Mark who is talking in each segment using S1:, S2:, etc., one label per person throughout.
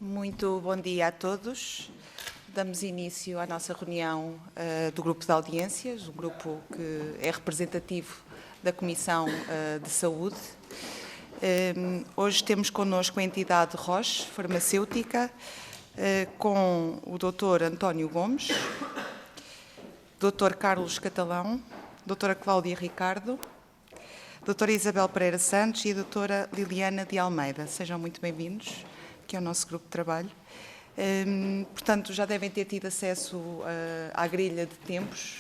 S1: Muito bom dia a todos. Damos início à nossa reunião do Grupo de Audiências, um grupo que é representativo da Comissão de Saúde. Hoje temos connosco a entidade Roche Farmacêutica, com o Dr. António Gomes, Dr. Carlos Catalão, Dra. Cláudia Ricardo, Dra. Isabel Pereira Santos e a Dra. Liliana de Almeida. Sejam muito bem-vindos aqui ao nosso grupo de trabalho. Portanto, já devem ter tido acesso à grelha de tempos.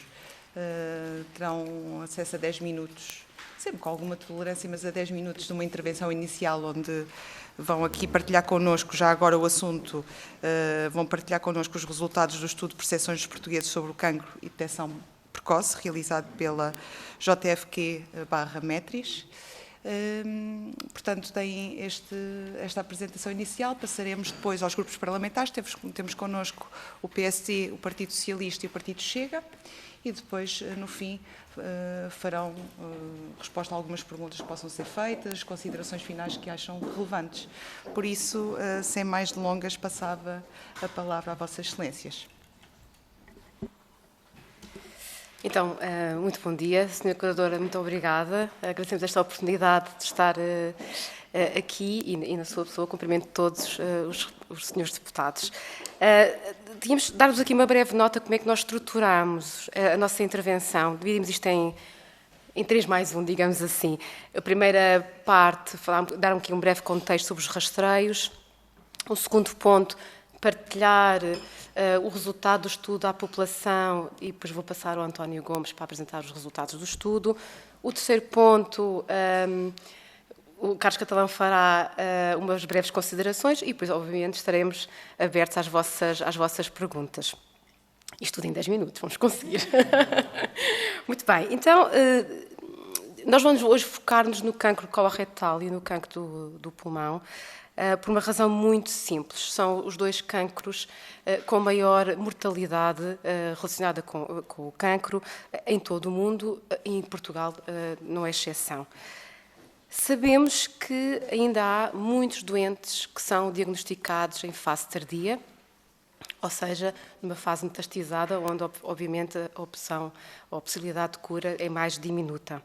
S1: Terão acesso a 10 minutos, sempre com alguma tolerância, mas a 10 minutos de uma intervenção inicial, onde vão aqui partilhar connosco, já agora o assunto, vão partilhar connosco os resultados do estudo de percepções dos portugueses sobre o cancro e detecção precoce, realizado pela JFQ/Metris. Portanto, tem esta apresentação inicial. Passaremos depois aos grupos parlamentares. Temos connosco o PSD, o Partido Socialista e o Partido Chega, e depois, no fim, farão resposta a algumas perguntas que possam ser feitas, considerações finais que acham relevantes. Por isso, sem mais delongas, passava a palavra a Vossas Excelências.
S2: Então, muito bom dia, Sra. Curadora, muito obrigada. Agradecemos esta oportunidade de estar aqui e na sua pessoa cumprimento todos os senhores deputados. Tínhamos de dar-vos aqui uma breve nota como é que nós estruturamos a nossa intervenção. Dividimos isto em 3+1, digamos assim. A primeira parte, dar aqui um breve contexto sobre os rastreios. O segundo ponto, partilhar o resultado do estudo à população e depois vou passar ao António Gomes para apresentar os resultados do estudo. O terceiro ponto, o Carlos Catalão fará umas breves considerações e depois, obviamente, estaremos abertos às vossas perguntas. Isto tudo em 10 minutos, vamos conseguir. Muito bem, então, nós vamos hoje focar-nos no cancro coloretal e no cancro do pulmão, por uma razão muito simples. São os dois cancros com maior mortalidade relacionada com o cancro em todo o mundo, e em Portugal não é exceção. Sabemos que ainda há muitos doentes que são diagnosticados em fase tardia, ou seja, numa fase metastizada, onde, obviamente, a possibilidade de cura é mais diminuta.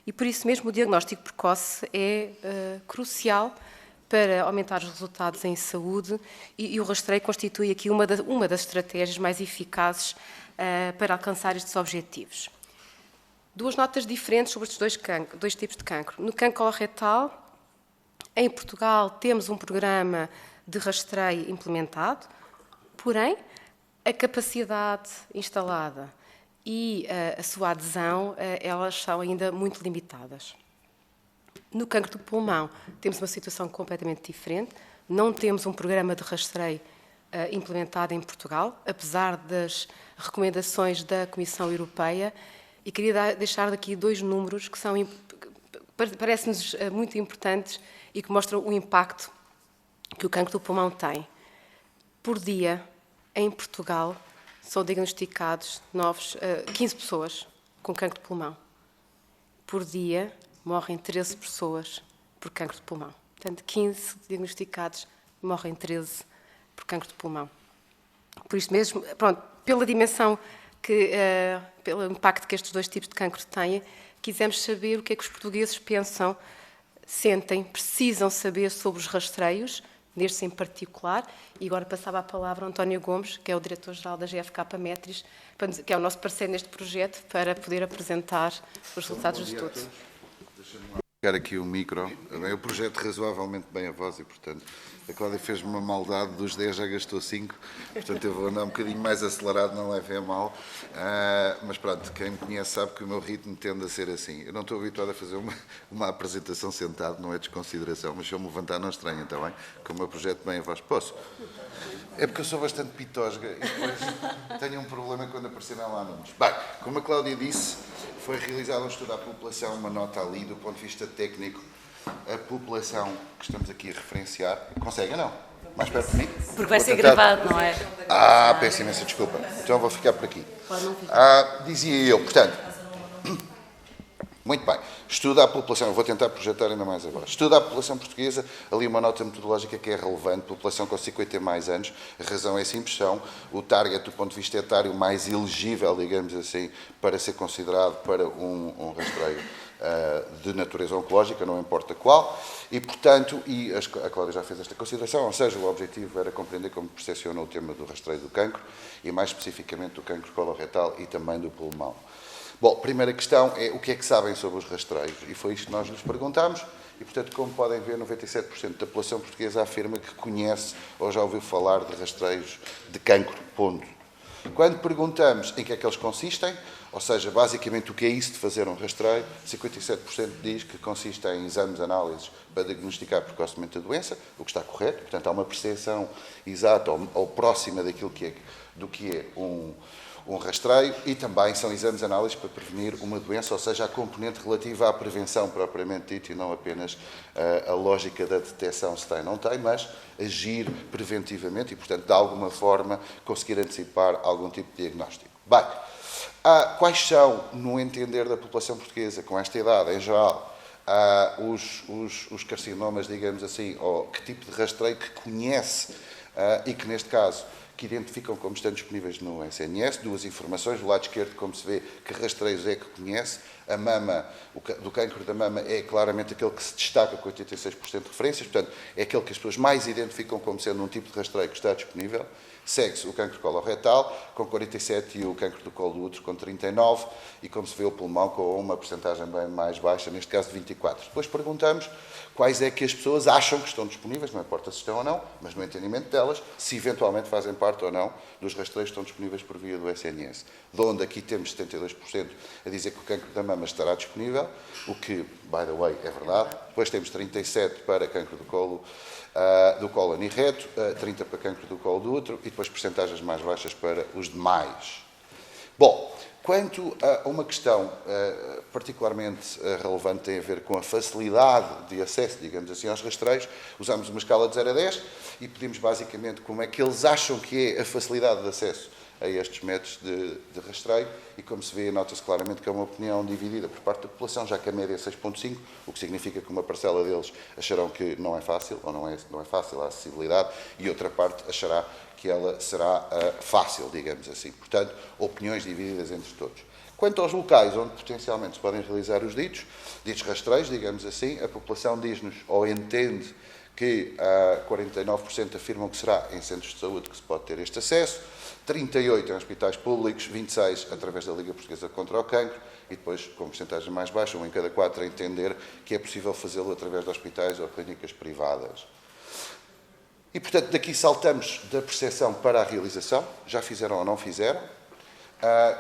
S2: E, por isso mesmo, o diagnóstico precoce é crucial para aumentar os resultados em saúde e o rastreio constitui aqui uma das estratégias mais eficazes para alcançar estes objetivos. Duas notas diferentes sobre estes dois tipos de cancro. No cancro coloretal, em Portugal, temos um programa de rastreio implementado, porém, a capacidade instalada e a sua adesão, elas são ainda muito limitadas. No cancro do pulmão, temos uma situação completamente diferente. Não temos um programa de rastreio implementado em Portugal, apesar das recomendações da Comissão Europeia. E queria deixar daqui dois números que parecem-nos muito importantes e que mostram o impacto que o cancro do pulmão tem. Por dia, em Portugal, são diagnosticados 15 pessoas com cancro de pulmão. Por dia, morrem 13 pessoas por cancro de pulmão. Portanto, 15 diagnosticados, morrem 13 por cancro de pulmão. Por isso mesmo, pronto, pela dimensão, pelo impacto que estes dois tipos de cancro têm, quisemos saber o que é que os portugueses pensam, sentem, precisam saber sobre os rastreios, nestes em particular. E agora passava a palavra ao António Gomes, que é o diretor-geral da GFK-Metris, que é o nosso parceiro neste projeto, para poder apresentar os resultados do estudo.
S3: Ligar aqui o micro. Eu projeto razoavelmente bem a voz e, portanto, a Cláudia fez-me uma maldade, dos 10 já gastou 5, portanto eu vou andar um bocadinho mais acelerado, não levem a mal. Mas pronto, quem me conhece sabe que o meu ritmo tende a ser assim. Eu não estou habituado a fazer uma apresentação sentado, não é desconsideração, mas se eu me levantar não estranho, está bem? Como eu projeto bem a voz. Posso? É porque eu sou bastante pitosga e depois tenho um problema quando aparecerem lá números. Bem, como a Cláudia disse, foi realizado um estudo à população, uma nota ali, do ponto de vista técnico, a população que estamos aqui a referenciar. Conseguem, não? Mais perto de mim?
S4: Porque vai ser gravado, não é?
S3: Peço imensa desculpa. Então vou ficar por aqui. Dizia eu, portanto, Muito bem. Estuda a população, eu vou tentar projetar ainda mais agora. Estuda a população portuguesa, ali uma nota metodológica que é relevante, população com 50 e mais anos, a razão é simples, são o target do ponto de vista etário mais elegível, digamos assim, para ser considerado para um rastreio de natureza oncológica, não importa qual, e portanto, a Cláudia já fez esta consideração, ou seja, o objetivo era compreender como percepciona o tema do rastreio do cancro, e mais especificamente do cancro coloretal e também do pulmão. Bom, a primeira questão é o que é que sabem sobre os rastreios, e foi isto que nós lhes perguntámos, e portanto, como podem ver, 97% da população portuguesa afirma que conhece ou já ouviu falar de rastreios de cancro, ponto. Quando perguntamos em que é que eles consistem, ou seja, basicamente o que é isso de fazer um rastreio, 57% diz que consiste em exames, análises para diagnosticar precocemente a doença, o que está correto, portanto há uma percepção exata ou próxima daquilo do que é um rastreio, e também são exames, análises para prevenir uma doença, ou seja, a componente relativa à prevenção propriamente dita e não apenas a lógica da detecção se tem ou não tem, mas agir preventivamente e, portanto, de alguma forma conseguir antecipar algum tipo de diagnóstico. Bem, quais são, no entender da população portuguesa, com esta idade em geral, os carcinomas, digamos assim, ou que tipo de rastreio que conhece e que, neste caso, que identificam como estão disponíveis no SNS, duas informações, do lado esquerdo, como se vê, que rastreios é que conhece, a mama, do cancro da mama é claramente aquele que se destaca com 86% de referências, portanto, é aquele que as pessoas mais identificam como sendo um tipo de rastreio que está disponível. Segue-se o cancro coloretal, com 47%, e o cancro do colo do útero, com 39%, e como se vê o pulmão, com uma percentagem bem mais baixa, neste caso de 24%. Depois perguntamos quais é que as pessoas acham que estão disponíveis, não importa se estão ou não, mas no entendimento delas, se eventualmente fazem parte ou não dos rastreios que estão disponíveis por via do SNS. De onde aqui temos 72% a dizer que o cancro da mama estará disponível, o que, by the way, é verdade. Depois temos 37% para cancro do colo aninreto, 30% para cancro do colo do útero e depois percentagens mais baixas para os demais. Bom, quanto a uma questão particularmente relevante, tem a ver com a facilidade de acesso, digamos assim, aos rastreios, usamos uma escala de 0 a 10 e pedimos basicamente como é que eles acham que é a facilidade de acesso a estes métodos de rastreio, e como se vê, nota-se claramente que é uma opinião dividida por parte da população, já que a média é 6,5, o que significa que uma parcela deles acharão que não é fácil, ou não é fácil a acessibilidade, e outra parte achará que ela será fácil, digamos assim. Portanto, opiniões divididas entre todos. Quanto aos locais onde potencialmente se podem realizar os ditos rastreios, digamos assim, a população diz-nos, ou entende, que 49% afirmam que será em centros de saúde que se pode ter este acesso, 38% em hospitais públicos, 26% através da Liga Portuguesa contra o Cancro, e depois, com porcentagem mais baixa, 1 em cada 4 a entender que é possível fazê-lo através de hospitais ou clínicas privadas. E, portanto, daqui saltamos da percepção para a realização, já fizeram ou não fizeram.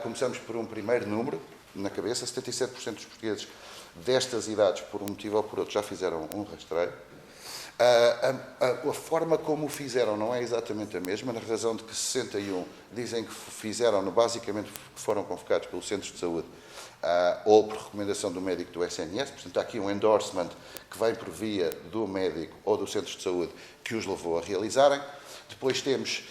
S3: Começamos por um primeiro número na cabeça, 77% dos portugueses destas idades, por um motivo ou por outro, já fizeram um rastreio. A forma como o fizeram não é exatamente a mesma, na razão de que 61% dizem que fizeram, basicamente foram convocados pelo centro de saúde ou por recomendação do médico do SNS, portanto há aqui um endorsement que vem por via do médico ou do centro de saúde que os levou a realizarem. Depois temos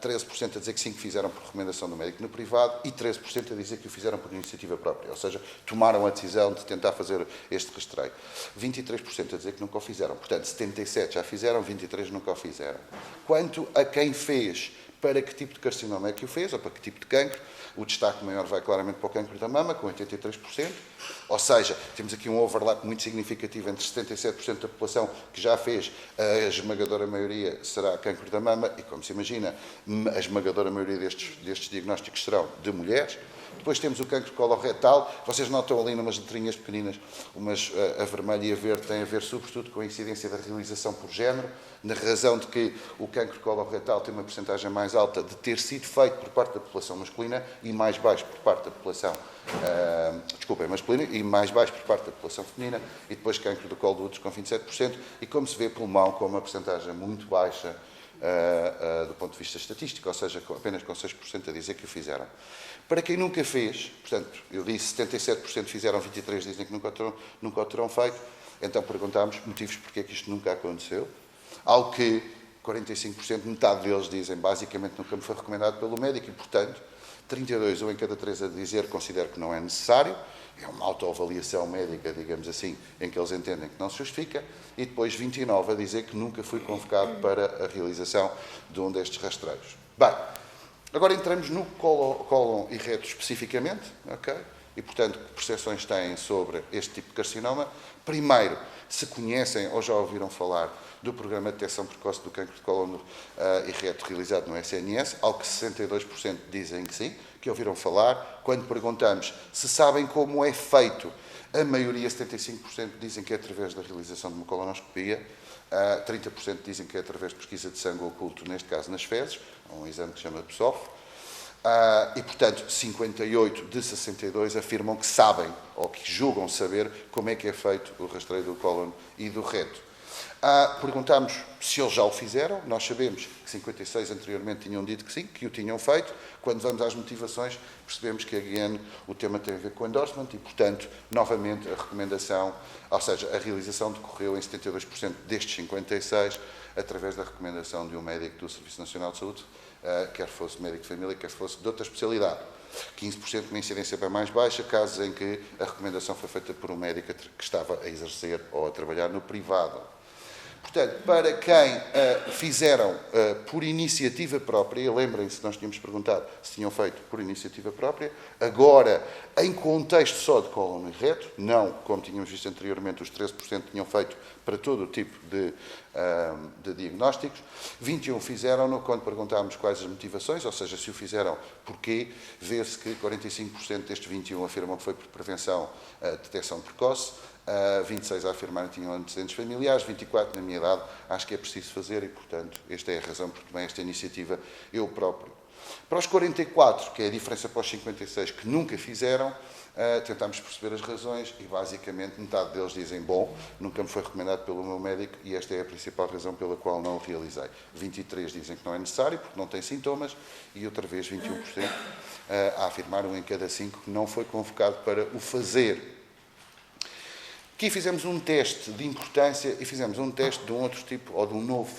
S3: 13% a dizer que sim, que fizeram por recomendação do médico no privado, e 13% a dizer que o fizeram por iniciativa própria, ou seja, tomaram a decisão de tentar fazer este rastreio. 23% a dizer que nunca o fizeram, portanto 77% já fizeram, 23% nunca o fizeram. Quanto a quem fez, para que tipo de carcinoma é que o fez, ou para que tipo de cancro, o destaque maior vai claramente para o cancro da mama, com 83%, ou seja, temos aqui um overlap muito significativo entre 77% da população que já fez, a esmagadora maioria será cancro da mama, e como se imagina, a esmagadora maioria destes diagnósticos serão de mulheres. Depois temos o cancro coloretal, vocês notam ali numas letrinhas pequeninas, a vermelha e a verde têm a ver sobretudo com a incidência da realização por género, na razão de que o cancro coloretal tem uma percentagem mais alta de ter sido feito por parte da população masculina e mais baixo por parte da população masculina e mais baixo por parte da população feminina, e depois cancro do colo do útero com 27%, e como se vê, pulmão com uma percentagem muito baixa do ponto de vista estatístico, ou seja, apenas com 6% a dizer que o fizeram. Para quem nunca fez, portanto, eu disse 77% fizeram, 23% dizem que nunca o terão feito, então perguntámos motivos porque é que isto nunca aconteceu, ao que 45%, metade deles dizem, basicamente nunca me foi recomendado pelo médico, e, portanto, 32, um em cada 3 a dizer considero que não é necessário. É uma autoavaliação médica, digamos assim, em que eles entendem que não se justifica. E depois 29 a dizer que nunca fui convocado para a realização de um destes rastreios. Bem, agora entramos no cólon e reto especificamente, ok? E, portanto, que percepções têm sobre este tipo de carcinoma? Primeiro, se conhecem ou já ouviram falar do Programa de Detecção Precoce do Cancro de Cólon e Reto realizado no SNS, ao que 62% dizem que sim, que ouviram falar. Quando perguntamos se sabem como é feito, a maioria, 75%, dizem que é através da realização de uma colonoscopia, 30% dizem que é através de pesquisa de sangue oculto, neste caso nas fezes, um exame que se chama PSOF. E, portanto, 58 de 62 afirmam que sabem, ou que julgam saber, como é que é feito o rastreio do cólon e do reto. Perguntámos se eles já o fizeram. Nós sabemos que 56 anteriormente tinham dito que sim, que o tinham feito. Quando vamos às motivações, percebemos que, again, o tema tem a ver com endorsement e, portanto, novamente, a recomendação, ou seja, a realização decorreu em 72% destes 56, através da recomendação de um médico do Serviço Nacional de Saúde, quer fosse médico de família, quer fosse de outra especialidade. 15% uma incidência bem mais baixa, casos em que a recomendação foi feita por um médico que estava a exercer ou a trabalhar no privado. Portanto, para quem fizeram por iniciativa própria, lembrem-se, nós tínhamos perguntado se tinham feito por iniciativa própria, agora, em contexto só de cólon e reto, não, como tínhamos visto anteriormente, os 13% tinham feito para todo o tipo de diagnósticos, 21 fizeram-no quando perguntámos quais as motivações, ou seja, se o fizeram porquê, vê-se que 45% destes 21 afirmam que foi por prevenção, detecção precoce, 26 a afirmar que tinham antecedentes familiares, 24 na minha idade, acho que é preciso fazer e, portanto, esta é a razão por tomei esta iniciativa eu próprio. Para os 44, que é a diferença para os 56 que nunca fizeram, tentámos perceber as razões e, basicamente, metade deles dizem, bom, nunca me foi recomendado pelo meu médico e esta é a principal razão pela qual não o realizei. 23 dizem que não é necessário porque não tem sintomas e, outra vez, 21% a afirmar, um em cada 5 que não foi convocado para o fazer. Aqui fizemos um teste de importância e fizemos um teste de um outro tipo, ou de um novo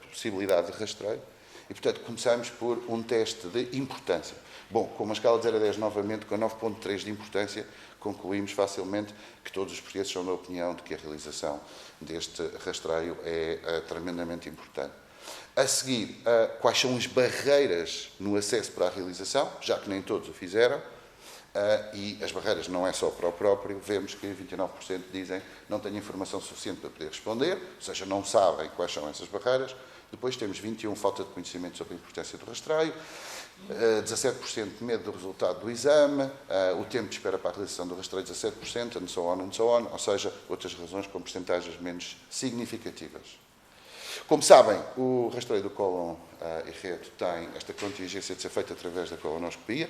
S3: possibilidade de rastreio. E, portanto, começamos por um teste de importância. Bom, com uma escala de 0 a 10, novamente, com 9.3 de importância, concluímos facilmente que todos os portugueses são da opinião de que a realização deste rastreio é tremendamente importante. A seguir, quais são as barreiras no acesso para a realização, já que nem todos o fizeram. E as barreiras não é só para o próprio, vemos que 29% dizem não têm informação suficiente para poder responder, ou seja, não sabem quais são essas barreiras. Depois temos 21% falta de conhecimento sobre a importância do rastreio, 17% medo do resultado do exame, o tempo de espera para a realização do rastreio 17%, and so on, ou seja, outras razões com percentagens menos significativas. Como sabem, o rastreio do cólon e reto tem esta contingência de ser feita através da colonoscopia,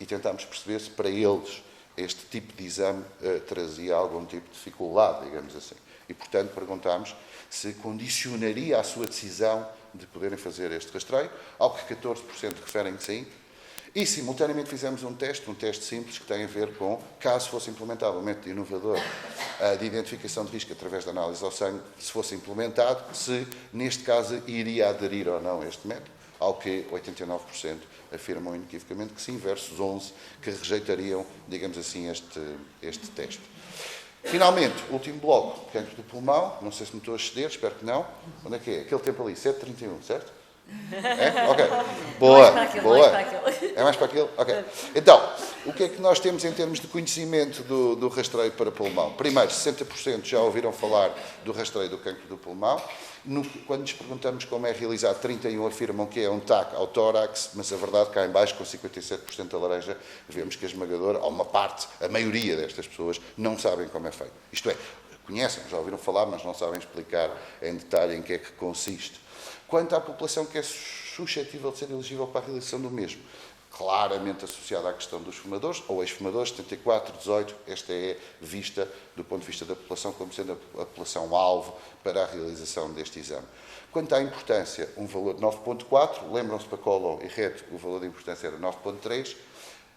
S3: e tentámos perceber se para eles este tipo de exame trazia algum tipo de dificuldade, digamos assim. E, portanto, perguntámos se condicionaria a sua decisão de poderem fazer este rastreio, ao que 14% referem que sim. E, simultaneamente, fizemos um teste simples que tem a ver com, caso fosse implementado um método inovador de identificação de risco através da análise ao sangue, se fosse implementado, se, neste caso, iria aderir ou não a este método, ao que 89% afirmam inequivocamente que sim, versus 11% que rejeitariam, digamos assim, este teste. Finalmente, último bloco, cancro do pulmão, não sei se me estou a exceder, espero que não. Onde é que é? Aquele tempo ali, 7h31, certo? É? Ok. Boa, boa. É mais para aquele? Ok. Então, o que é que nós temos em termos de conhecimento do rastreio para pulmão? Primeiro, 60% já ouviram falar do rastreio do cancro do pulmão. Quando nos perguntamos como é realizado, 31% afirmam que é um TAC ao tórax, mas a verdade cá em baixo, com 57% da laranja, vemos que a esmagadora, ou uma parte, a maioria destas pessoas, não sabem como é feito. Isto é, conhecem, já ouviram falar, mas não sabem explicar em detalhe em que é que consiste. Quanto à população que é suscetível de ser elegível para a realização do mesmo, claramente associada à questão dos fumadores, ou ex-fumadores, 74-18, esta é vista, do ponto de vista da população, como sendo a população-alvo para a realização deste exame. Quanto à importância, um valor de 9.4, lembram-se para cólon e reto, o valor de importância era 9.3,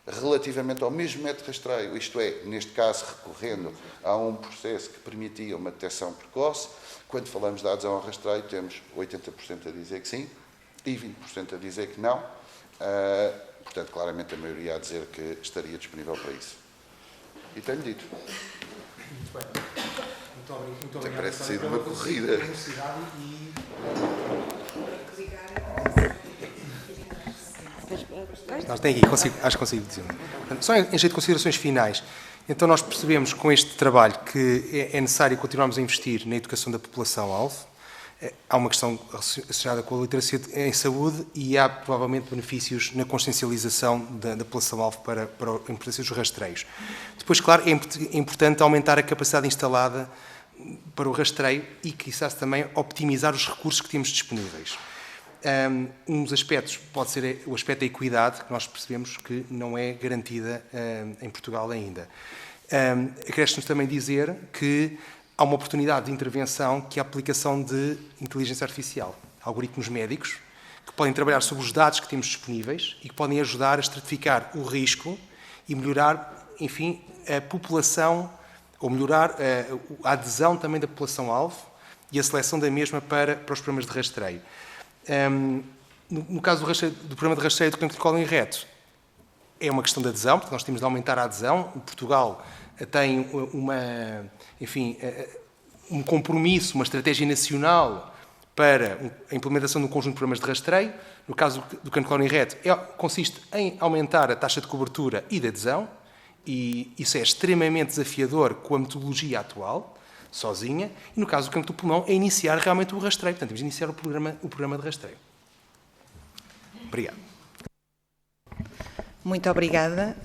S3: relativamente ao mesmo método de rastreio, isto é, neste caso, recorrendo a um processo que permitia uma detecção precoce, quando falamos de adesão ao rastreio, temos 80% a dizer que sim e 20% a dizer que não. portanto, claramente a maioria a dizer que estaria disponível para isso. E tenho dito.
S4: Muito bem. Muito obrigado.
S3: Parece ser uma corrida.
S4: Tem aqui, acho que consigo dizer. Só em jeito de considerações finais. Então, nós percebemos com este trabalho que é necessário continuarmos a investir na educação da população-alvo. Há uma questão associada com a literacia em saúde e há, provavelmente, benefícios na consciencialização da população-alvo para a importância dos rastreios. Depois, claro, é importante aumentar a capacidade instalada para o rastreio e, quizás, também optimizar os recursos que temos disponíveis. Um dos aspectos pode ser o aspecto da equidade, que nós percebemos que não é garantida em Portugal ainda. Acresce-nos também dizer que há uma oportunidade de intervenção que é a aplicação de inteligência artificial, algoritmos médicos, que podem trabalhar sobre os dados que temos disponíveis e que podem ajudar a estratificar o risco e melhorar, enfim, a população, ou melhorar a adesão também da população-alvo e a seleção da mesma para os programas de rastreio. No caso do programa de rastreio do cancro de cólon reto, é uma questão de adesão, porque nós temos de aumentar a adesão. O Portugal tem um compromisso, uma estratégia nacional para a implementação de um conjunto de programas de rastreio. No caso do cancro de cólon reto, consiste em aumentar a taxa de cobertura e de adesão, e isso é extremamente desafiador com a metodologia atual, sozinha, e no caso do cancro do pulmão é iniciar realmente o rastreio. Portanto, temos de iniciar o programa de rastreio. Obrigado.
S1: Muito obrigada.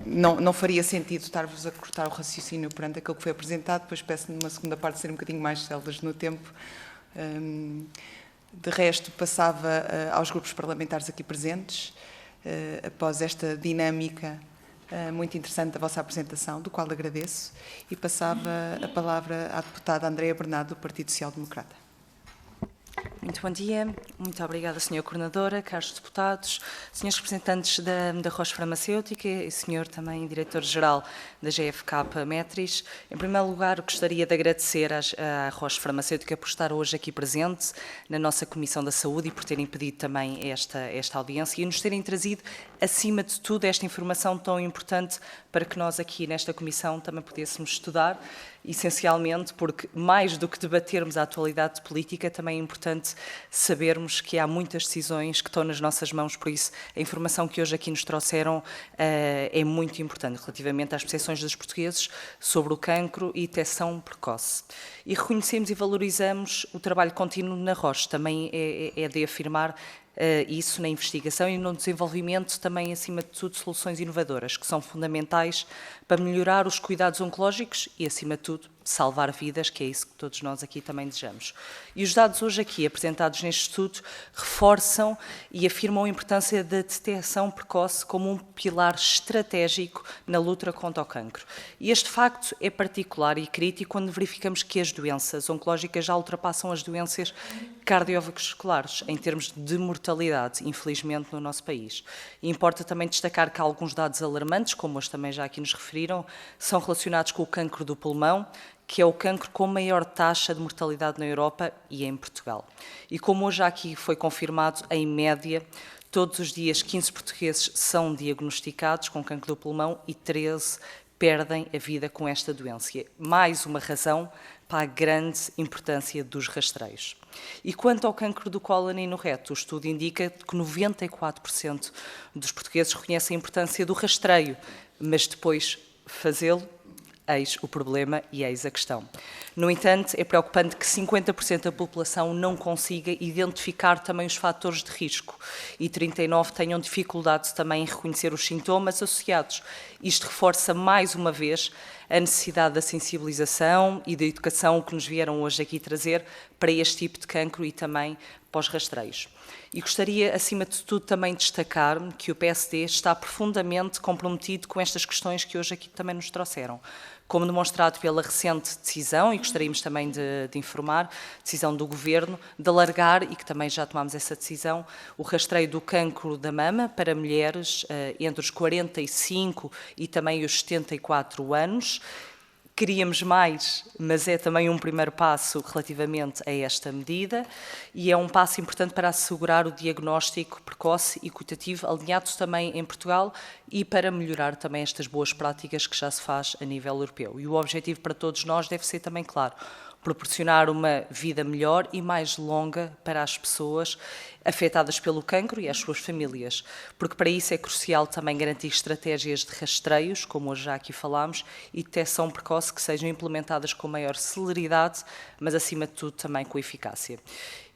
S1: Não faria sentido estar-vos a cortar o raciocínio perante aquilo que foi apresentado, depois peço numa segunda parte ser um bocadinho mais céleres no tempo. De resto, passava aos grupos parlamentares aqui presentes, após esta dinâmica muito interessante da vossa apresentação, do qual agradeço, e passava a palavra à deputada Andreia Bernardo, do Partido Social Democrata.
S5: Muito bom dia, muito obrigada, Sra. Coordenadora, caros deputados, Srs. representantes da Roche Farmacêutica e Sr. também Diretor-Geral da GfK Metris. Em primeiro lugar, gostaria de agradecer à Roche Farmacêutica por estar hoje aqui presente na nossa Comissão da Saúde e por terem pedido também esta audiência e nos terem trazido, acima de tudo, esta informação tão importante para que nós aqui nesta Comissão também pudéssemos estudar, essencialmente porque, mais do que debatermos a atualidade política, também é importante sabermos que há muitas decisões que estão nas nossas mãos, por isso a informação que hoje aqui nos trouxeram é muito importante relativamente às percepções dos portugueses sobre o cancro e detecção precoce. E reconhecemos e valorizamos o trabalho contínuo na Roche, também é de afirmar isso na investigação e no desenvolvimento também, acima de tudo, soluções inovadoras, que são fundamentais para melhorar os cuidados oncológicos e, acima de tudo, salvar vidas, que é isso que todos nós aqui também desejamos. E os dados hoje aqui apresentados neste estudo reforçam e afirmam a importância da detecção precoce como um pilar estratégico na luta contra o cancro. E este facto é particular e crítico quando verificamos que as doenças oncológicas já ultrapassam as doenças cardiovasculares em termos de mortalidade, infelizmente, no nosso país. E importa também destacar que alguns dados alarmantes, como hoje também já aqui nos referiram, são relacionados com o cancro do pulmão, que é o cancro com maior taxa de mortalidade na Europa e em Portugal. E como hoje aqui foi confirmado, em média, todos os dias 15 portugueses são diagnosticados com cancro do pulmão e 13 perdem a vida com esta doença. Mais uma razão para a grande importância dos rastreios. E quanto ao cancro do cólon e no reto, o estudo indica que 94% dos portugueses reconhecem a importância do rastreio, mas depois fazê-lo, eis o problema e eis a questão. No entanto, é preocupante que 50% da população não consiga identificar também os fatores de risco e 39% tenham dificuldade também em reconhecer os sintomas associados. Isto reforça mais uma vez a necessidade da sensibilização e da educação que nos vieram hoje aqui trazer para este tipo de cancro e também pós-rastreios. E gostaria, acima de tudo, também de destacar que o PSD está profundamente comprometido com estas questões que hoje aqui também nos trouxeram. Como demonstrado pela recente decisão, e gostaríamos também de informar, decisão do Governo, de alargar, e que também já tomámos essa decisão, o rastreio do cancro da mama para mulheres entre os 45 e também os 74 anos, Queríamos mais, mas é também um primeiro passo relativamente a esta medida e é um passo importante para assegurar o diagnóstico precoce e equitativo, alinhado também em Portugal e para melhorar também estas boas práticas que já se faz a nível europeu. E o objetivo para todos nós deve ser também claro, proporcionar uma vida melhor e mais longa para as pessoas afetadas pelo cancro e as suas famílias, porque para isso é crucial também garantir estratégias de rastreios, como hoje já aqui falámos, e detecção precoce que sejam implementadas com maior celeridade, mas acima de tudo também com eficácia.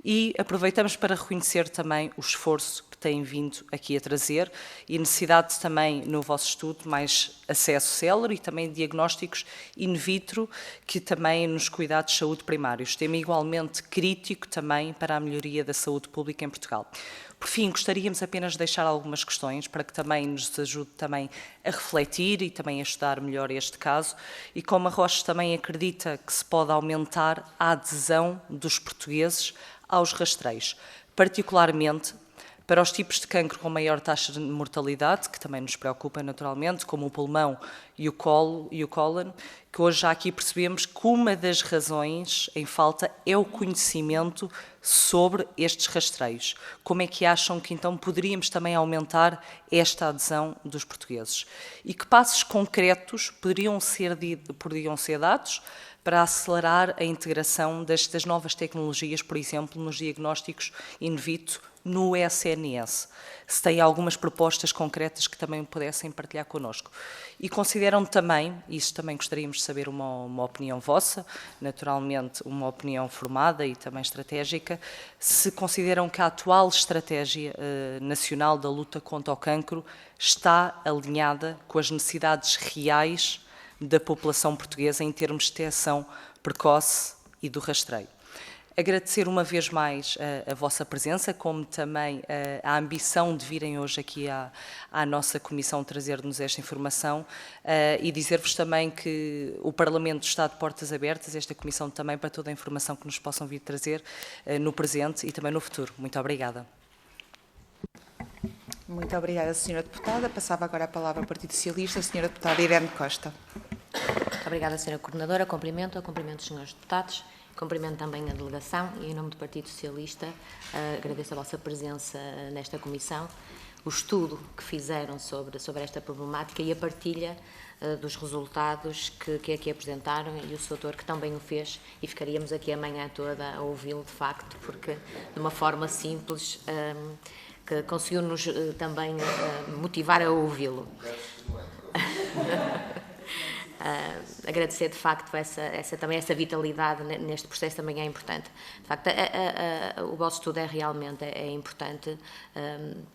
S5: E aproveitamos para reconhecer também o esforço que têm vindo aqui a trazer e a necessidade também no vosso estudo mais acesso célere e também diagnósticos in vitro, que também nos cuidados de saúde primários. Tema igualmente crítico também para a melhoria da saúde pública em Portugal. Por fim, gostaríamos apenas de deixar algumas questões para que também nos ajude também a refletir e também a estudar melhor este caso e como a Roche também acredita que se pode aumentar a adesão dos portugueses aos rastreios, particularmente para os tipos de cancro com maior taxa de mortalidade, que também nos preocupa naturalmente, como o pulmão e o cólon, que hoje já aqui percebemos que uma das razões em falta é o conhecimento sobre estes rastreios. Como é que acham que então poderíamos também aumentar esta adesão dos portugueses? E que passos concretos poderiam ser dados para acelerar a integração destas novas tecnologias, por exemplo, nos diagnósticos in vitro no SNS? Se têm algumas propostas concretas que também pudessem partilhar connosco. E consideram também, isso também gostaríamos de saber uma opinião vossa, naturalmente uma opinião formada e também estratégica, se consideram que a atual estratégia nacional da luta contra o cancro está alinhada com as necessidades reais da população portuguesa em termos de detecção precoce e do rastreio. Agradecer uma vez mais a vossa presença, como também a ambição de virem hoje aqui à nossa Comissão trazer-nos esta informação e dizer-vos também que o Parlamento está de portas abertas, esta Comissão também, para toda a informação que nos possam vir trazer no presente e também no futuro. Muito obrigada.
S1: Muito obrigada, Sra. Deputada. Passava agora a palavra ao Partido Socialista, a Sra. Deputada Irene Costa.
S6: Muito obrigada, Sra. Coordenadora. Cumprimento os Srs. Deputados, cumprimento também a delegação e, em nome do Partido Socialista, agradeço a vossa presença nesta comissão, o estudo que fizeram sobre esta problemática e a partilha dos resultados que aqui apresentaram e o Sr. Doutor que também o fez e ficaríamos aqui a manhã toda a ouvi-lo, de facto, porque de uma forma simples que conseguiu-nos também motivar a ouvi-lo. Agradecer de facto também essa vitalidade neste processo também é importante. De facto, o vosso estudo realmente importante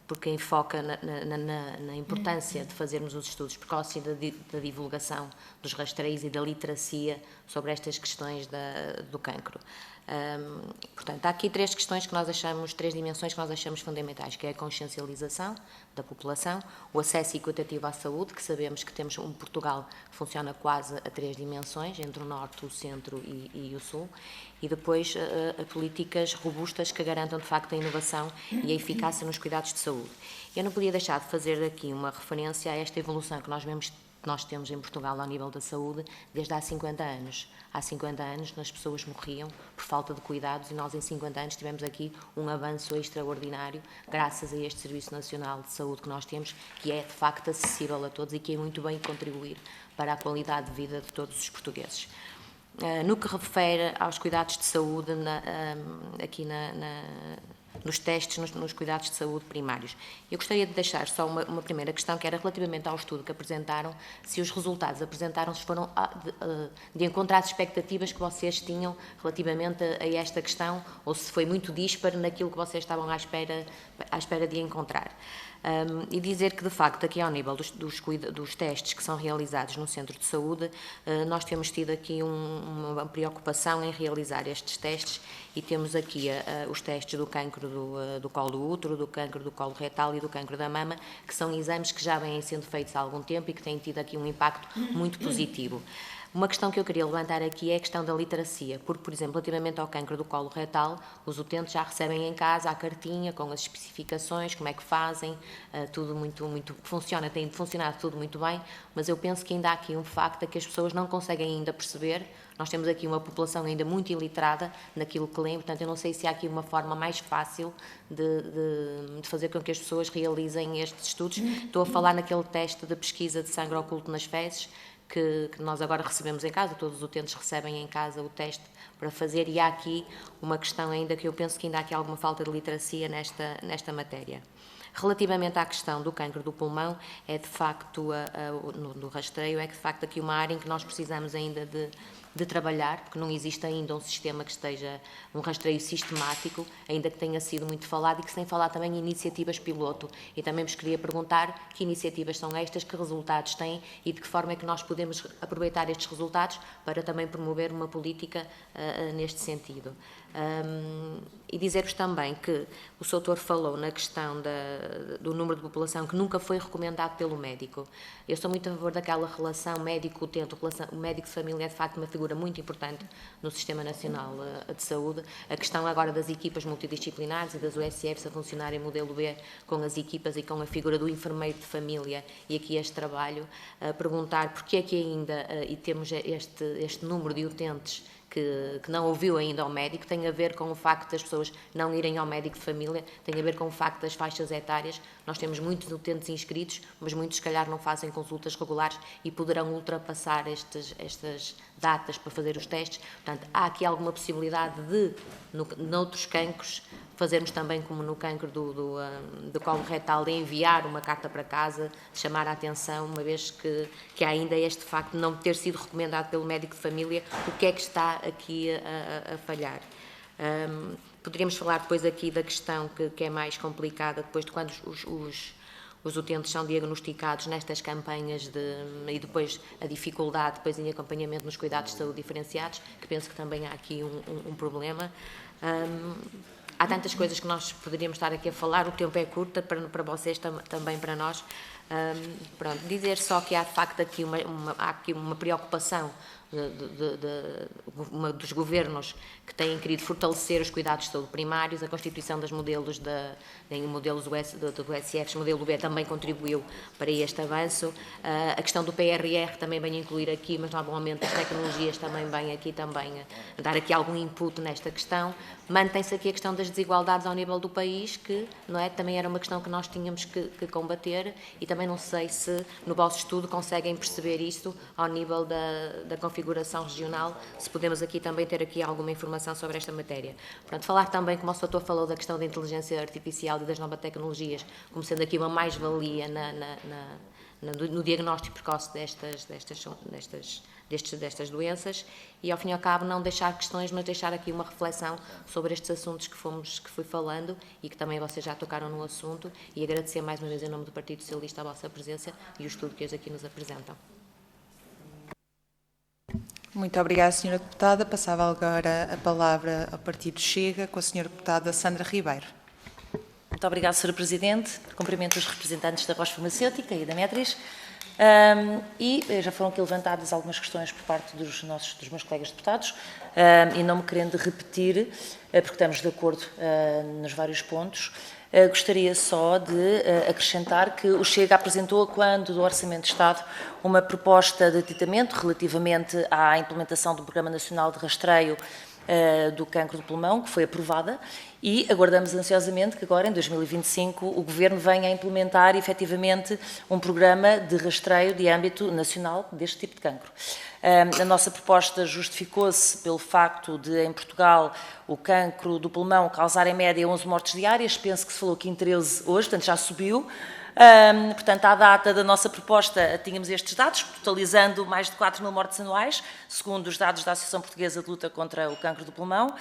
S6: porque enfoca na importância de fazermos os estudos precoces e da divulgação dos rastreios e da literacia sobre estas questões do cancro. Portanto, há aqui três dimensões que nós achamos fundamentais, que é a consciencialização da população, o acesso equitativo à saúde, que sabemos que temos um Portugal que funciona quase a três dimensões, entre o Norte, o Centro e o Sul, e depois políticas robustas que garantam de facto a inovação e a eficácia nos cuidados de saúde. Eu não podia deixar de fazer aqui uma referência a esta evolução que nós temos em Portugal ao nível da saúde desde há 50 anos. Há 50 anos as pessoas morriam por falta de cuidados e nós em 50 anos tivemos aqui um avanço extraordinário graças a este Serviço Nacional de Saúde que nós temos, que é de facto acessível a todos e que é muito bem contribuir para a qualidade de vida de todos os portugueses. No que refere aos cuidados de saúde, nos testes, nos cuidados de saúde primários. Eu gostaria de deixar só uma primeira questão, que era relativamente ao estudo que apresentaram, se os resultados apresentaram-se foram de encontrar as expectativas que vocês tinham relativamente a esta questão, ou se foi muito dísparo naquilo que vocês estavam à espera de encontrar. E dizer que, de facto, aqui ao nível dos testes que são realizados no centro de saúde, nós temos tido aqui uma preocupação em realizar estes testes e temos aqui os testes do cancro do colo do útero, do cancro do colo retal e do cancro da mama, que são exames que já vêm sendo feitos há algum tempo e que têm tido aqui um impacto muito positivo. Uma questão que eu queria levantar aqui é a questão da literacia, porque, por exemplo, relativamente ao cancro do colo retal, os utentes já recebem em casa a cartinha com as especificações, como é que fazem, tudo muito funciona, tem funcionado tudo muito bem, mas eu penso que ainda há aqui um facto que as pessoas não conseguem ainda perceber. Nós temos aqui uma população ainda muito iliterada naquilo que lê, portanto, eu não sei se há aqui uma forma mais fácil de fazer com que as pessoas realizem estes estudos. Estou a falar naquele teste de pesquisa de sangue oculto nas fezes, que nós agora recebemos em casa, todos os utentes recebem em casa o teste para fazer, e há aqui uma questão ainda que eu penso que ainda há aqui alguma falta de literacia nesta matéria. Relativamente à questão do cancro do pulmão, é de facto, no rastreio, é de facto aqui uma área em que nós precisamos ainda de trabalhar, porque não existe ainda um sistema que esteja, um rastreio sistemático, ainda que tenha sido muito falado e que se tem falado também em iniciativas piloto. E também vos queria perguntar que iniciativas são estas, que resultados têm e de que forma é que nós podemos aproveitar estes resultados para também promover uma política neste sentido. E dizer-vos também que o Sr. Doutor falou na questão do número de população que nunca foi recomendado pelo médico. Eu sou muito a favor daquela relação médico-utente. O médico de família é de facto uma figura muito importante no Sistema Nacional de Saúde. A questão agora das equipas multidisciplinares e das USFs a funcionar em modelo B com as equipas e com a figura do enfermeiro de família, e aqui este trabalho, perguntar porque é que ainda, e temos este número de utentes que não ouviu ainda ao médico, tem a ver com o facto das pessoas não irem ao médico de família, tem a ver com o facto das faixas etárias. Nós temos muitos utentes inscritos, mas muitos, se calhar, não fazem consultas regulares e poderão ultrapassar estas datas para fazer os testes. Portanto, há aqui alguma possibilidade de, noutros cancros, fazermos também como no cancro do colo retal, de enviar uma carta para casa, de chamar a atenção, uma vez que há ainda este facto de não ter sido recomendado pelo médico de família, o que é que está aqui a falhar. Poderíamos falar depois aqui da questão que é mais complicada, depois de quando os utentes são diagnosticados nestas campanhas e depois a dificuldade depois em acompanhamento nos cuidados de saúde diferenciados, que penso que também há aqui um problema. Há tantas coisas que nós poderíamos estar aqui a falar, o tempo é curto para vocês, também para nós. Pronto, dizer só que há de facto aqui uma preocupação dos governos que têm querido fortalecer os cuidados de saúde primários. A constituição dos modelos do USFs, modelo B, também contribuiu para este avanço. A questão do PRR também vem incluir aqui, mas normalmente as tecnologias também vêm aqui dar aqui algum input nesta questão. Mantém-se aqui a questão das desigualdades ao nível do país, que não é, também era uma questão que nós tínhamos que combater, e também não sei se no vosso estudo conseguem perceber isso ao nível da configuração regional, se podemos aqui também ter aqui alguma informação sobre esta matéria. Pronto, falar também, como o Sr. Doutor falou, da questão da inteligência artificial e das novas tecnologias, como sendo aqui uma mais-valia no diagnóstico precoce destas doenças, e ao fim e ao cabo não deixar questões, mas deixar aqui uma reflexão sobre estes assuntos que fui falando e que também vocês já tocaram no assunto, e agradecer mais uma vez em nome do Partido Socialista a vossa presença e o estudo que hoje aqui nos apresentam.
S1: Muito obrigada, Sra. Deputada. Passava agora a palavra ao Partido Chega com a Sra. Deputada Sandra Ribeiro.
S5: Muito obrigada, Sra. Presidente. Cumprimento os representantes da Roche Farmacêutica e da Metris. E já foram aqui levantadas algumas questões por parte dos meus colegas deputados, e não me querendo repetir, porque estamos de acordo nos vários pontos, gostaria só de acrescentar que o Chega apresentou, quando do Orçamento de Estado, uma proposta de aditamento relativamente à implementação do Programa Nacional de Rastreio do cancro do pulmão, que foi aprovada, e aguardamos ansiosamente que agora, em 2025, o Governo venha a implementar, efetivamente, um programa de rastreio de âmbito nacional deste tipo de cancro. A nossa proposta justificou-se pelo facto de, em Portugal, o cancro do pulmão causar, em média, 11 mortes diárias. Penso que se falou aqui em 13 hoje, portanto já subiu. Portanto, à data da nossa proposta, tínhamos estes dados, totalizando mais de 4.000 mortes anuais, segundo os dados da Associação Portuguesa de Luta contra o Cancro do Pulmão.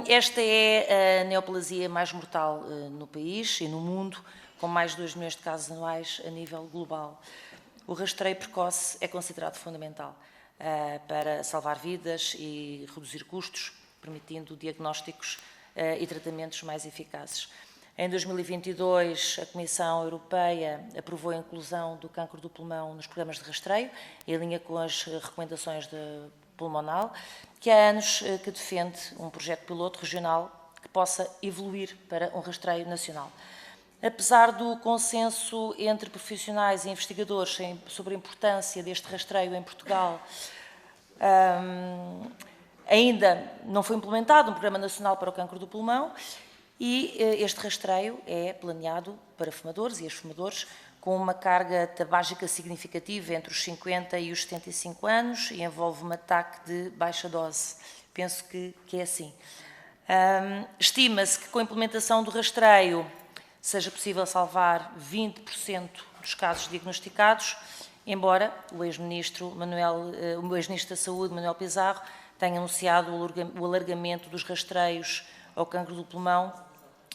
S5: Esta é a neoplasia mais mortal no país e no mundo, com mais de 2 milhões de casos anuais a nível global. O rastreio precoce é considerado fundamental para salvar vidas e reduzir custos, permitindo diagnósticos e tratamentos mais eficazes.
S7: Em 2022, a Comissão Europeia aprovou a inclusão do cancro do pulmão nos programas de rastreio, em linha com as recomendações de Pulmonal, que há anos que defende um projeto piloto regional que possa evoluir para um rastreio nacional. Apesar do consenso entre profissionais e investigadores sobre a importância deste rastreio em Portugal, ainda não foi implementado um Programa Nacional para o Cancro do Pulmão e este rastreio é planeado para fumadores e ex-fumadores com uma carga tabágica significativa entre os 50 e os 75 anos e envolve um ataque de baixa dose. Penso que é assim. Estima-se que com a implementação do rastreio seja possível salvar 20% dos casos diagnosticados, embora o ex-ministro da Saúde, Manuel Pizarro, tenha anunciado o alargamento dos rastreios ao cancro do pulmão,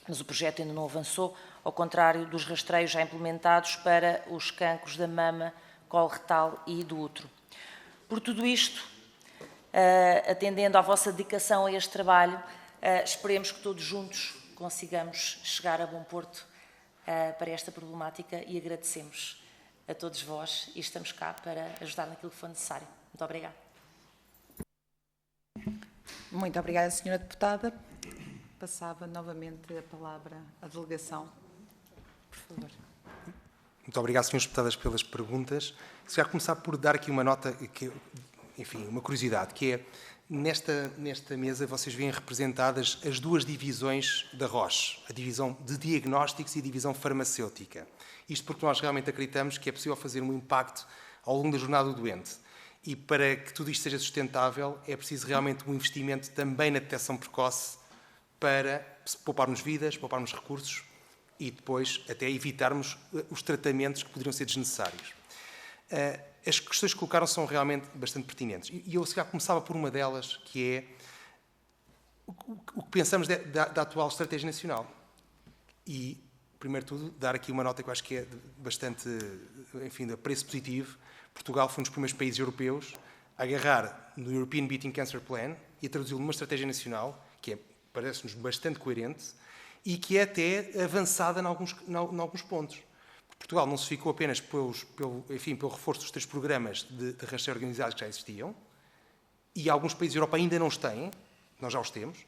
S7: mas o projeto ainda não avançou, ao contrário dos rastreios já implementados para os cancros da mama, colo retal e do útero. Por tudo isto, atendendo à vossa dedicação a este trabalho, esperemos que todos juntos consigamos chegar a bom porto para esta problemática e agradecemos a todos vós e estamos cá para ajudar naquilo que for necessário. Muito obrigada.
S1: Muito obrigada, Sra. Deputada. Passava novamente a palavra à delegação. Por favor.
S4: Muito obrigado, Sras. Deputadas, pelas perguntas. Se já começar por dar aqui uma nota, enfim, uma curiosidade, que é, nesta mesa vocês veem representadas as duas divisões da Roche, a divisão de diagnósticos e a divisão farmacêutica. Isto porque nós realmente acreditamos que é possível fazer um impacto ao longo da jornada do doente. E para que tudo isto seja sustentável, é preciso realmente um investimento também na detecção precoce para pouparmos vidas, pouparmos recursos e depois até evitarmos os tratamentos que poderiam ser desnecessários. As questões que colocaram são realmente bastante pertinentes. E eu, se calhar, começava por uma delas, que é o que pensamos da atual Estratégia Nacional. E, primeiro de tudo, dar aqui uma nota que eu acho que é bastante, enfim, de apreço positivo. Portugal foi um dos primeiros países europeus a agarrar no European Beating Cancer Plan e a traduzi-lo numa estratégia nacional, que parece-nos bastante coerente e que é até avançada em alguns pontos. Portugal não se ficou apenas pelo reforço dos 3 programas de rastreio organizados que já existiam, e alguns países da Europa ainda não os têm, nós já os temos,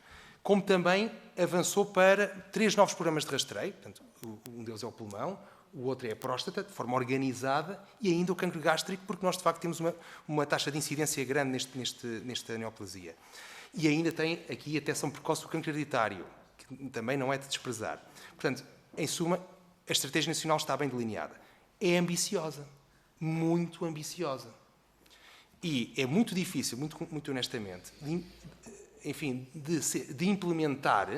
S4: como também avançou para 3 novos programas de rastreio, portanto, um deles é o pulmão, o outro é a próstata, de forma organizada, e ainda o cancro gástrico, porque nós, de facto, temos uma taxa de incidência grande nesta neoplasia. E ainda tem aqui a detecção precoce do cancro hereditário, que também não é de desprezar. Portanto, em suma, a Estratégia Nacional está bem delineada. É ambiciosa, muito ambiciosa. E é muito difícil, muito honestamente, de implementar,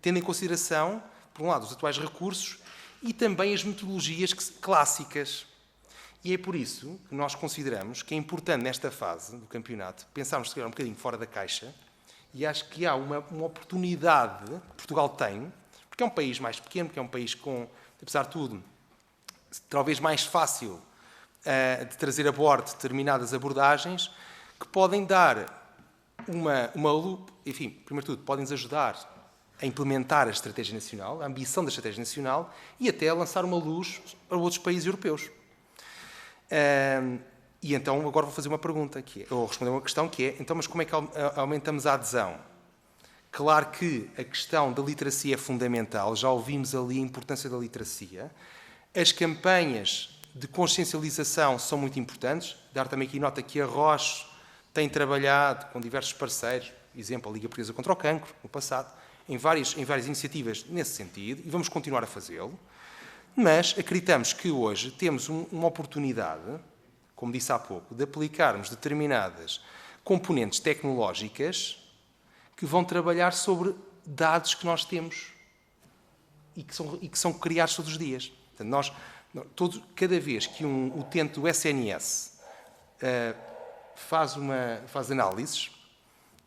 S4: tendo em consideração, por um lado, os atuais recursos e também as metodologias clássicas. E é por isso que nós consideramos que é importante, nesta fase do campeonato, pensarmos, se calhar, um bocadinho fora da caixa, e acho que há uma oportunidade que Portugal tem, porque é um país mais pequeno, porque é um país com, apesar de tudo, talvez mais fácil de trazer a bordo determinadas abordagens que podem dar enfim, primeiro de tudo, podem-nos ajudar a implementar a Estratégia Nacional, a ambição da Estratégia Nacional e até a lançar uma luz para outros países europeus. E então agora vou fazer uma pergunta, ou responder uma questão que é, então, mas como é que aumentamos a adesão? Claro que a questão da literacia é fundamental, já ouvimos ali a importância da literacia. As campanhas de consciencialização são muito importantes. Dar também aqui nota que a Roche tem trabalhado com diversos parceiros, exemplo, a Liga Portuguesa contra o Cancro, no passado, em várias iniciativas nesse sentido, e vamos continuar a fazê-lo. Mas acreditamos que hoje temos uma oportunidade, como disse há pouco, de aplicarmos determinadas componentes tecnológicas que vão trabalhar sobre dados que nós temos e que são criados todos os dias. Portanto, cada vez que um utente do SNS faz análises,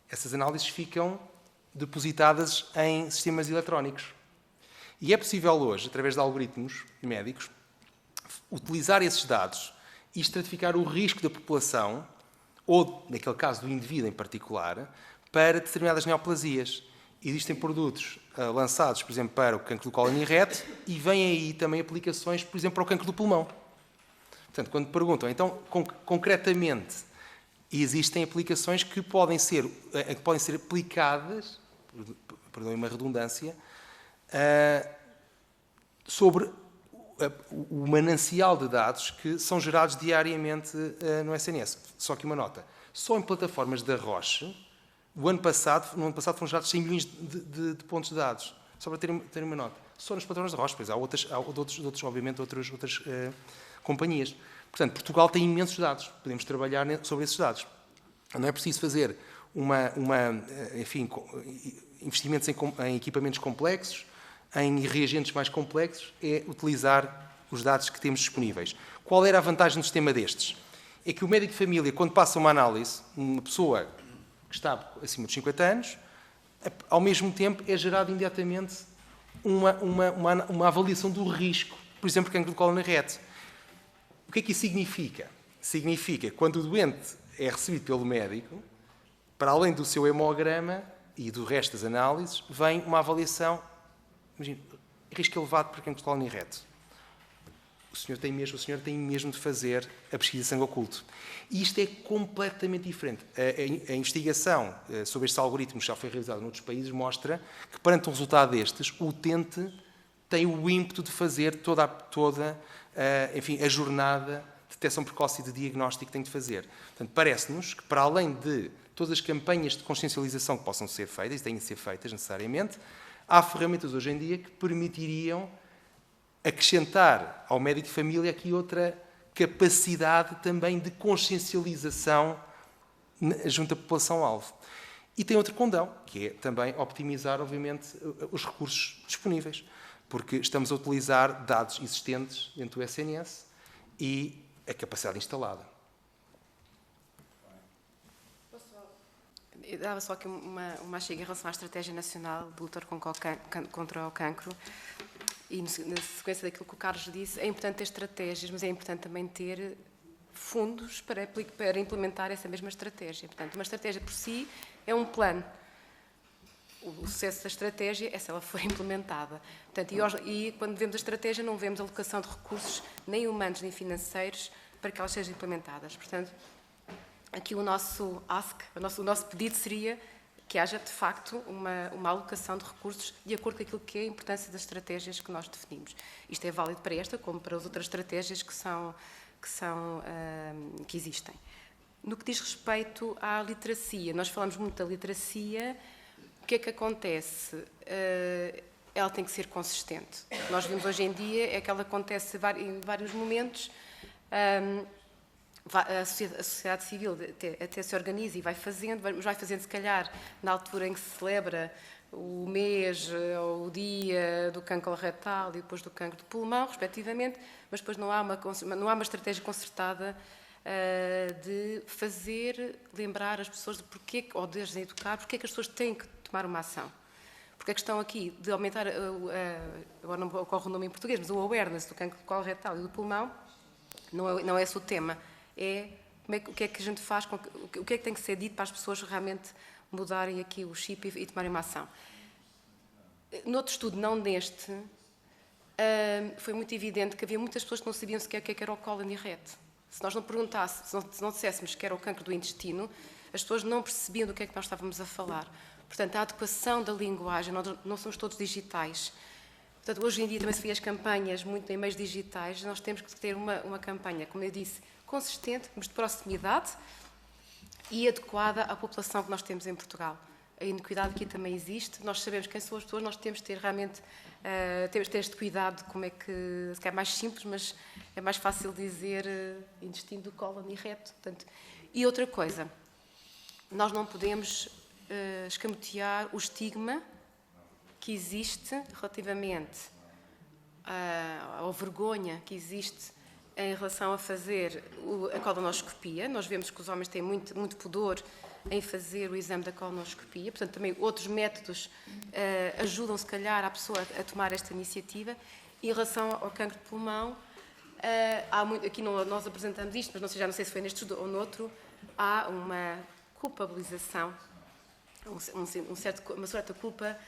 S4: essas análises ficam depositadas em sistemas eletrónicos. E é possível hoje, através de algoritmos médicos, utilizar esses dados e estratificar o risco da população, ou, naquele caso, do indivíduo em particular, para determinadas neoplasias. Existem produtos lançados, por exemplo, para o cancro do cólon e reto, e vêm aí também aplicações, por exemplo, para o cancro do pulmão. Portanto, quando perguntam, então, concretamente, existem aplicações que podem ser aplicadas, perdoem uma redundância, sobre o manancial de dados que são gerados diariamente no SNS. Só que uma nota. Só em plataformas da Roche, no ano passado foram gerados 100 milhões de pontos de dados. Só para terem uma nota. Só nas plataformas da Roche, pois há outros obviamente, outras companhias. Portanto, Portugal tem imensos dados. Podemos trabalhar sobre esses dados. Não é preciso fazer investimentos em equipamentos complexos, em reagentes mais complexos, é utilizar os dados que temos disponíveis. Qual era a vantagem do sistema destes? É que o médico de família, quando passa uma análise, uma pessoa que está acima dos 50 anos, ao mesmo tempo é gerado imediatamente uma avaliação do risco, por exemplo, cancro do cólon e reto. O que é que isso significa? Significa que quando o doente é recebido pelo médico, para além do seu hemograma e do resto das análises, vem uma avaliação. Imagina, risco elevado para cancro do cólon e reto. O senhor tem mesmo de fazer a pesquisa de sangue oculto. E isto é completamente diferente. A investigação sobre estes algoritmos que já foi realizada noutros países mostra que, perante um resultado destes, o utente tem o ímpeto de fazer toda a jornada de detecção precoce e de diagnóstico que tem de fazer. Portanto, parece-nos que, para além de todas as campanhas de consciencialização que possam ser feitas, e têm de ser feitas necessariamente, há ferramentas hoje em dia que permitiriam acrescentar ao médico de família aqui outra capacidade também de consciencialização junto à população-alvo. E tem outro condão, que é também optimizar, obviamente, os recursos disponíveis, porque estamos a utilizar dados existentes dentro do SNS e a capacidade instalada.
S2: Eu dava só aqui uma chega em relação à Estratégia Nacional de Luta contra o Cancro. E na sequência daquilo que o Carlos disse, é importante ter estratégias, mas é importante também ter fundos para implementar essa mesma estratégia. Portanto, uma estratégia por si é um plano. O sucesso da estratégia é se ela for implementada. Portanto, e quando vemos a estratégia, não vemos alocação de recursos, nem humanos nem financeiros, para que elas sejam implementadas. Portanto, aqui o nosso pedido seria que haja, de facto, uma alocação de recursos de acordo com aquilo que é a importância das estratégias que nós definimos. Isto é válido para esta, como para as outras estratégias que existem. No que diz respeito à literacia, nós falamos muito da literacia. O que é que acontece? Ela tem que ser consistente. O que nós vemos hoje em dia é que ela acontece em vários momentos. A sociedade civil até se organiza e vai fazendo, mas vai fazendo, se calhar, na altura em que se celebra o mês ou o dia do cancro retal e depois do cancro do pulmão, respectivamente, mas depois não há uma estratégia concertada de fazer lembrar as pessoas de porquê, ou de as educar, porque é que as pessoas têm que tomar uma ação. Porque a questão aqui de aumentar, agora não ocorre o nome em português, mas o awareness do cancro retal e do pulmão, não é esse o tema. O que é que a gente faz, o que é que tem que ser dito para as pessoas realmente mudarem aqui o chip e tomarem uma ação. Noutro estudo, não neste, foi muito evidente que havia muitas pessoas que não sabiam sequer o que era o cólon e reto. Se nós não perguntássemos, se não disséssemos que era o cancro do intestino, as pessoas não percebiam do que é que nós estávamos a falar. Portanto, a adequação da linguagem, nós não somos todos digitais. Portanto, hoje em dia também se vê as campanhas muito em meios digitais, nós temos que ter uma campanha, como eu disse, consistente, mas de proximidade e adequada à população que nós temos em Portugal. A iniquidade aqui também existe, nós sabemos quem são as pessoas, nós temos de ter realmente temos de ter este cuidado, como é que, se calhar é mais simples, mas é mais fácil dizer intestino do cólon e reto. Portanto, e outra coisa, nós não podemos escamotear o estigma que existe relativamente à vergonha que existe em relação a fazer a colonoscopia. Nós vemos que os homens têm muito pudor em fazer o exame da colonoscopia, portanto, também outros métodos ajudam, se calhar, a pessoa a tomar esta iniciativa. Em relação ao cancro de pulmão, aqui nós apresentamos isto, mas já não sei se foi neste estudo ou noutro, há uma culpabilização, uma certa culpa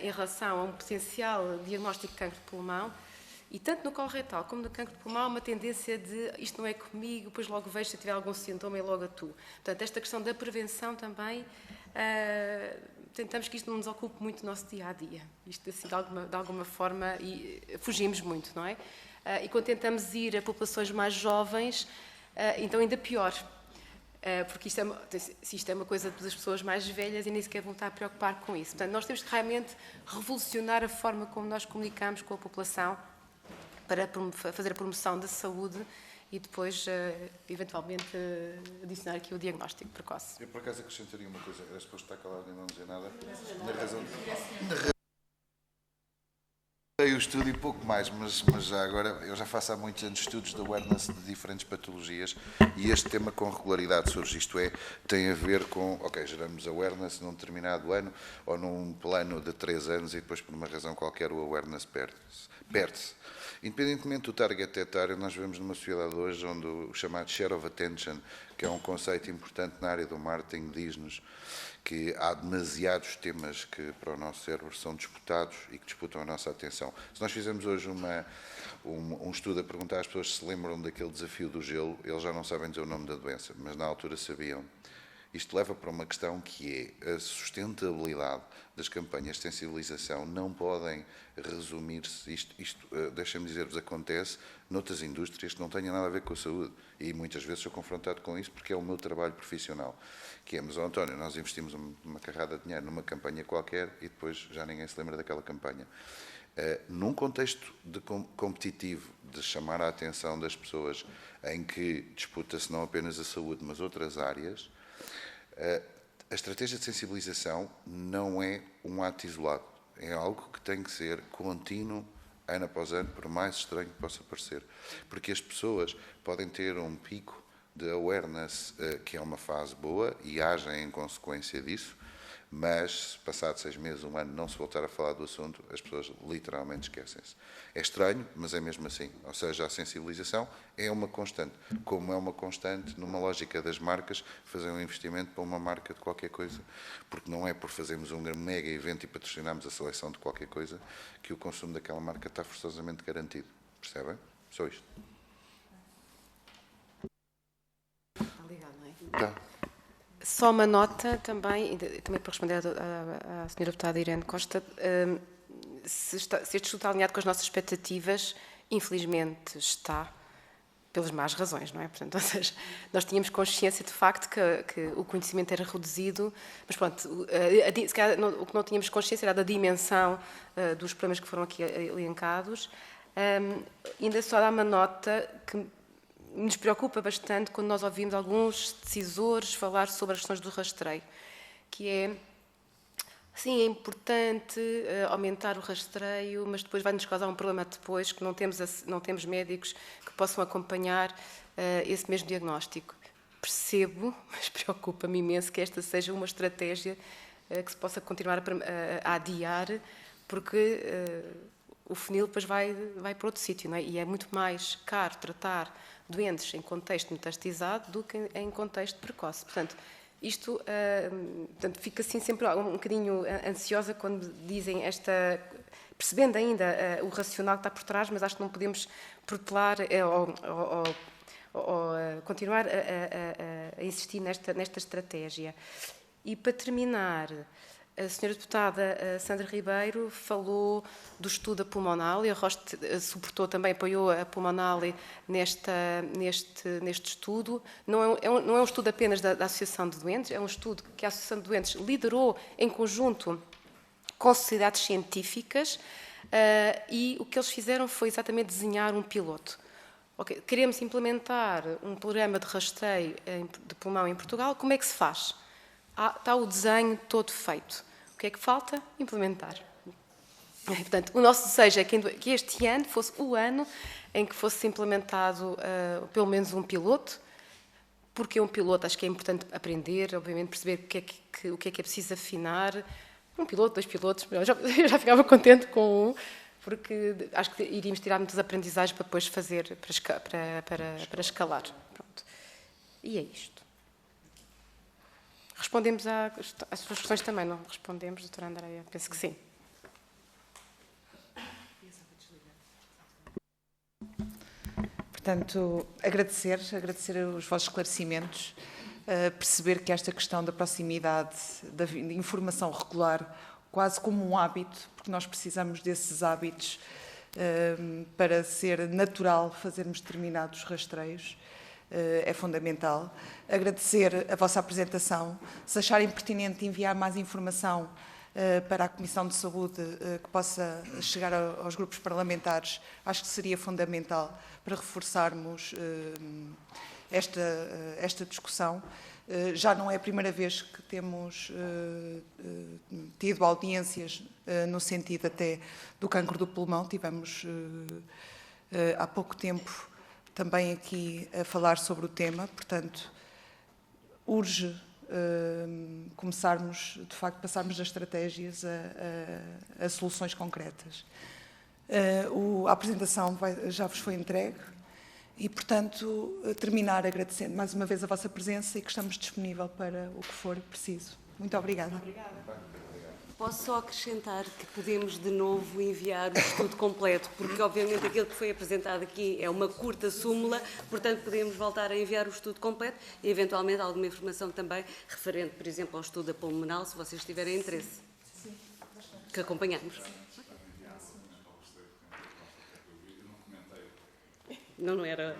S2: em relação a um potencial diagnóstico de cancro de pulmão, e tanto no coloretal como no cancro de pulmão há uma tendência de isto não é comigo, depois logo vejo se eu tiver algum sintoma e logo atuo. Portanto, esta questão da prevenção também, tentamos que isto não nos ocupe muito do nosso dia-a-dia. Isto, assim, de alguma forma, e fugimos muito, não é? E quando tentamos ir a populações mais jovens, então ainda pior. Porque isto é uma coisa das pessoas mais velhas e nem sequer vão estar a preocupar com isso. Portanto, nós temos que realmente revolucionar a forma como nós comunicamos com a população para fazer a promoção da saúde e depois, eventualmente, adicionar aqui o diagnóstico precoce.
S3: Eu, por acaso, acrescentaria uma coisa. Era suposto estar calado e não dizer nada. Eu estudo e pouco mais, mas já agora, eu já faço há muitos anos estudos de awareness de diferentes patologias e este tema com regularidade surge, isto é, tem a ver com, ok, geramos awareness num determinado ano ou num plano de 3 anos e depois por uma razão qualquer o awareness perde-se. Independentemente do target etário, nós vivemos numa sociedade hoje onde o chamado share of attention, que é um conceito importante na área do marketing, diz-nos que há demasiados temas que para o nosso cérebro são disputados e que disputam a nossa atenção. Se nós fizermos hoje um estudo a perguntar às pessoas se lembram daquele desafio do gelo, eles já não sabem dizer o nome da doença, mas na altura sabiam. Isto leva para uma questão que é a sustentabilidade das campanhas de sensibilização não podem resumir-se, deixem-me dizer-vos, acontece noutras indústrias que não têm nada a ver com a saúde e muitas vezes sou confrontado com isso porque é o meu trabalho profissional, que é, mas António, nós investimos uma carrada de dinheiro numa campanha qualquer e depois já ninguém se lembra daquela campanha. Num contexto competitivo, de chamar a atenção das pessoas em que disputa-se não apenas a saúde, mas outras áreas, a estratégia de sensibilização não é um ato isolado, é algo que tem que ser contínuo, ano após ano, por mais estranho que possa parecer. Porque as pessoas podem ter um pico de awareness, que é uma fase boa, e agem em consequência disso, mas se passado 6 meses, 1 ano, não se voltar a falar do assunto, as pessoas literalmente esquecem-se. É estranho, mas é mesmo assim. Ou seja, a sensibilização é uma constante. Como é uma constante, numa lógica das marcas, fazer um investimento para uma marca de qualquer coisa. Porque não é por fazermos um mega evento e patrocinarmos a seleção de qualquer coisa que o consumo daquela marca está forçosamente garantido. Percebem? Só isto.
S2: Está ligado, não é?
S3: Tá.
S2: Só uma nota também para responder à Sra. Deputada Irene Costa, se este estudo está alinhado com as nossas expectativas, infelizmente está, pelas más razões, não é? Portanto, ou seja, nós tínhamos consciência de facto que o conhecimento era reduzido, mas pronto, se calhar, o que não tínhamos consciência era da dimensão dos problemas que foram aqui elencados. Ainda só dá uma nota que nos preocupa bastante quando nós ouvimos alguns decisores falar sobre as questões do rastreio, que é, sim, é importante aumentar o rastreio, mas depois vai-nos causar um problema depois, que não temos médicos que possam acompanhar esse mesmo diagnóstico. Percebo, mas preocupa-me imenso que esta seja uma estratégia que se possa continuar a adiar, porque o funil depois vai para outro sítio, não é? E é muito mais caro tratar doentes em contexto metastizado do que em contexto precoce. Portanto, isto portanto, fica assim sempre um bocadinho ansiosa quando dizem percebendo ainda o racional que está por trás, mas acho que não podemos protelar ou continuar a insistir nesta estratégia. E para terminar, a Sra. Deputada Sandra Ribeiro falou do estudo da Pulmonale, a ROST suportou também, apoiou a Pulmonale neste estudo. Não é um estudo apenas da Associação de Doentes, é um estudo que a Associação de Doentes liderou em conjunto com sociedades científicas e o que eles fizeram foi exatamente desenhar um piloto. Okay, queremos implementar um programa de rastreio de pulmão em Portugal, como é que se faz? Está o desenho todo feito. O que é que falta? Implementar. Portanto, o nosso desejo é que este ano fosse o ano em que fosse implementado pelo menos um piloto, porque um piloto acho que é importante aprender, obviamente perceber o que é preciso afinar. Um piloto, 2 pilotos, eu já ficava contente com um, porque acho que iríamos tirar muitas aprendizagens para depois fazer, para escalar. Pronto. E é isto. Respondemos às suas questões também, não respondemos, doutora Andreia? Penso que sim.
S1: portanto, agradecer os vossos esclarecimentos, perceber que esta questão da proximidade, da informação regular, quase como um hábito, porque nós precisamos desses hábitos para ser natural fazermos determinados rastreios, é fundamental. Agradecer a vossa apresentação. Se acharem pertinente enviar mais informação para a Comissão de Saúde que possa chegar aos grupos parlamentares, acho que seria fundamental para reforçarmos esta discussão. Já não é a primeira vez que temos tido audiências no sentido até do cancro do pulmão. Tivemos há pouco tempo também aqui a falar sobre o tema, portanto, urge começarmos, de facto, passarmos das estratégias a soluções concretas. A apresentação já vos foi entregue e, portanto, terminar agradecendo mais uma vez a vossa presença e que estamos disponíveis para o que for preciso. Muito obrigada.
S8: Posso só acrescentar que podemos de novo enviar o estudo completo, porque obviamente aquilo que foi apresentado aqui é uma curta súmula, portanto podemos voltar a enviar o estudo completo e eventualmente alguma informação também referente, por exemplo, ao estudo pulmonar, se vocês tiverem interesse. Sim, que acompanhamos. Não era...